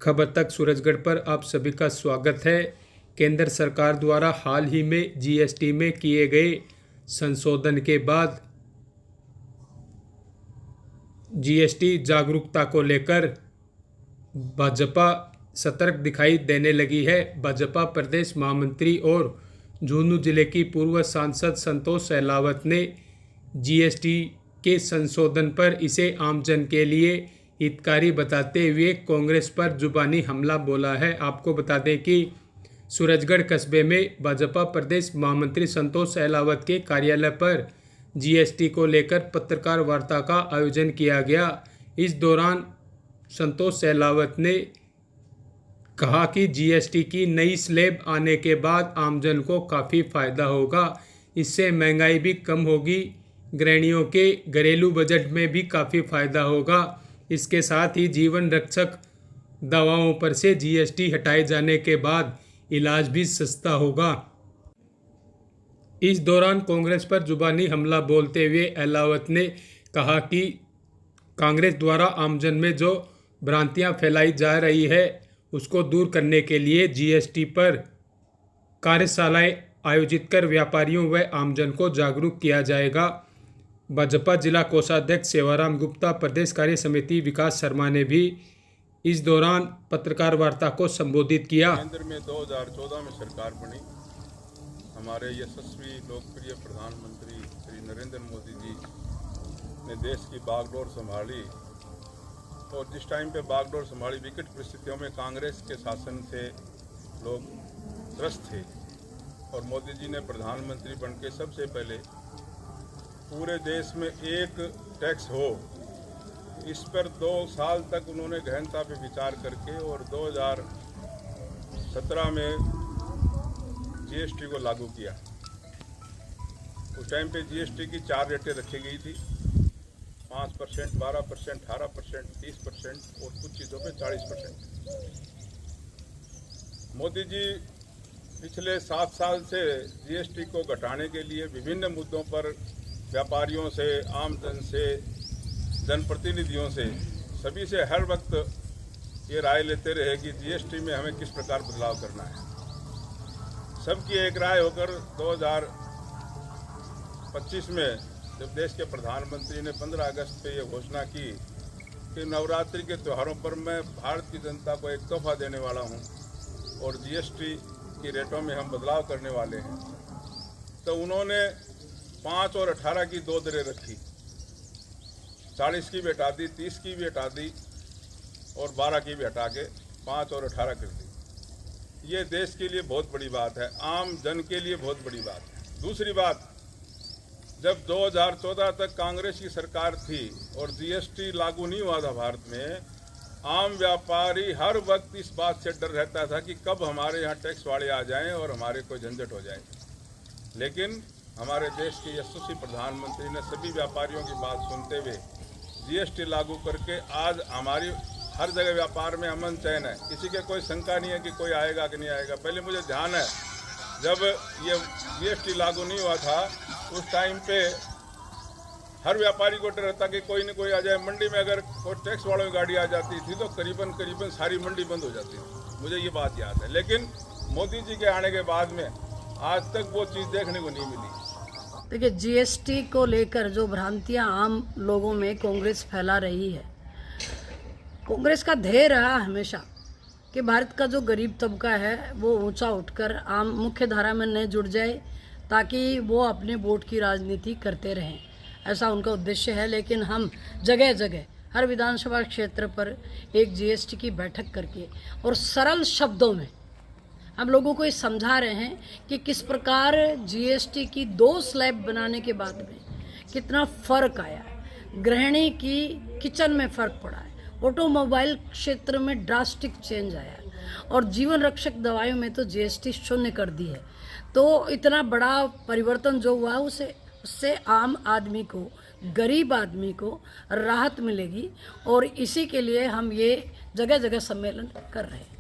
खबर तक सूरजगढ़ पर आप सभी का स्वागत है। केंद्र सरकार द्वारा हाल ही में जीएसटी में किए गए संशोधन के बाद जीएसटी जागरूकता को लेकर भाजपा सतर्क दिखाई देने लगी है। भाजपा प्रदेश महामंत्री और झुंझुनू जिले की पूर्व सांसद संतोष सहलावत ने जीएसटी के संशोधन पर इसे आमजन के लिए हितकारी बताते हुए कांग्रेस पर जुबानी हमला बोला है। आपको बता दें कि सूरजगढ़ कस्बे में भाजपा प्रदेश महामंत्री संतोष सहलावत के कार्यालय पर जीएसटी को लेकर पत्रकार वार्ता का आयोजन किया गया। इस दौरान संतोष सहलावत ने कहा कि जीएसटी की नई स्लैब आने के बाद आमजन को काफ़ी फ़ायदा होगा। इससे महंगाई भी कम होगी, गृहिणियों के घरेलू बजट में भी काफ़ी फ़ायदा होगा। इसके साथ ही जीवन रक्षक दवाओं पर से जीएसटी हटाए जाने के बाद इलाज भी सस्ता होगा। इस दौरान कांग्रेस पर जुबानी हमला बोलते हुए अहलावत ने कहा कि कांग्रेस द्वारा आमजन में जो भ्रांतियां फैलाई जा रही है उसको दूर करने के लिए जीएसटी पर कार्यशालाएं आयोजित कर व्यापारियों व आमजन को जागरूक किया जाएगा। भाजपा जिला कोषाध्यक्ष सेवाराम गुप्ता, प्रदेश कार्य समिति विकास शर्मा ने भी इस दौरान पत्रकार वार्ता को संबोधित किया। केंद्र में 2014 में सरकार बनी। हमारे यशस्वी लोकप्रिय प्रधानमंत्री श्री नरेंद्र मोदी जी ने देश की बागडोर संभाली और जिस टाइम पे बागडोर संभाली विकट परिस्थितियों में कांग्रेस के शासन से लोग त्रस्त थे और मोदी जी ने प्रधानमंत्री बनके सबसे पहले पूरे देश में एक टैक्स हो, इस पर 2 साल तक उन्होंने गहनता पे विचार करके और 2017 में जीएसटी को लागू किया। उस टाइम पे जीएसटी की 4 रेटें रखी गई थी, 5%, 12%, 18%, 30% और कुछ चीज़ों पे 40%। मोदी जी पिछले 7 साल से जीएसटी को घटाने के लिए विभिन्न मुद्दों पर व्यापारियों से, आमजन से, जनप्रतिनिधियों से, सभी से हर वक्त ये राय लेते रहे कि जीएसटी में हमें किस प्रकार बदलाव करना है। सबकी एक राय होकर 2025 में जब देश के प्रधानमंत्री ने 15 अगस्त पे ये घोषणा की कि नवरात्रि के त्योहारों पर मैं भारत की जनता को एक तोहफा देने वाला हूँ और जीएसटी की रेटों में हम बदलाव करने वाले हैं, तो उन्होंने 5 और 18 की 2 दरें रखी, 40 की भी हटा दी, 30 की भी हटा दी और 12 की भी हटा के 5 और 18 कर दी। ये देश के लिए बहुत बड़ी बात है, आम जन के लिए बहुत बड़ी बात है। दूसरी बात, जब 2014 तक कांग्रेस की सरकार थी और जीएसटी लागू नहीं हुआ था भारत में, आम व्यापारी हर वक्त इस बात से डर रहता था कि कब हमारे यहाँ टैक्स वाले आ जाएं और हमारे कोई झंझट हो जाए। लेकिन हमारे देश के यशस्वी प्रधानमंत्री ने सभी व्यापारियों की बात सुनते हुए जीएसटी लागू करके आज हमारी हर जगह व्यापार में अमन चैन है। किसी के कोई शंका नहीं है कि कोई आएगा कि नहीं आएगा। पहले मुझे ध्यान है जब ये जीएसटी लागू नहीं हुआ था उस टाइम पे हर व्यापारी को डर रहता कि कोई न कोई आ जाए। मंडी में अगर कोई टैक्स वालों की गाड़ी आ जाती थी तो करीबन सारी मंडी बंद हो जाती थी, मुझे ये बात याद है। लेकिन मोदी जी के आने के बाद में आज तक वो चीज़ देखने को नहीं मिली। देखिए, जीएसटी को लेकर जो भ्रांतियां आम लोगों में कांग्रेस फैला रही है, कांग्रेस का ध्येय रहा हमेशा कि भारत का जो गरीब तबका है वो ऊंचा उठकर आम मुख्य धारा में न जुड़ जाए ताकि वो अपने वोट की राजनीति करते रहें, ऐसा उनका उद्देश्य है। लेकिन हम जगह जगह हर विधानसभा क्षेत्र पर एक जीएसटी की बैठक करके और सरल शब्दों में हम लोगों को ये समझा रहे हैं कि किस प्रकार जीएसटी की 2 स्लैब बनाने के बाद में कितना फ़र्क आया है। गृहिणी की किचन में फ़र्क पड़ा है, ऑटोमोबाइल क्षेत्र में ड्रास्टिक चेंज आया है और जीवन रक्षक दवाइयों में तो जीएसटी 0 कर दी है। तो इतना बड़ा परिवर्तन जो हुआ उससे आम आदमी को, गरीब आदमी को राहत मिलेगी और इसी के लिए हम ये जगह जगह सम्मेलन कर रहे हैं।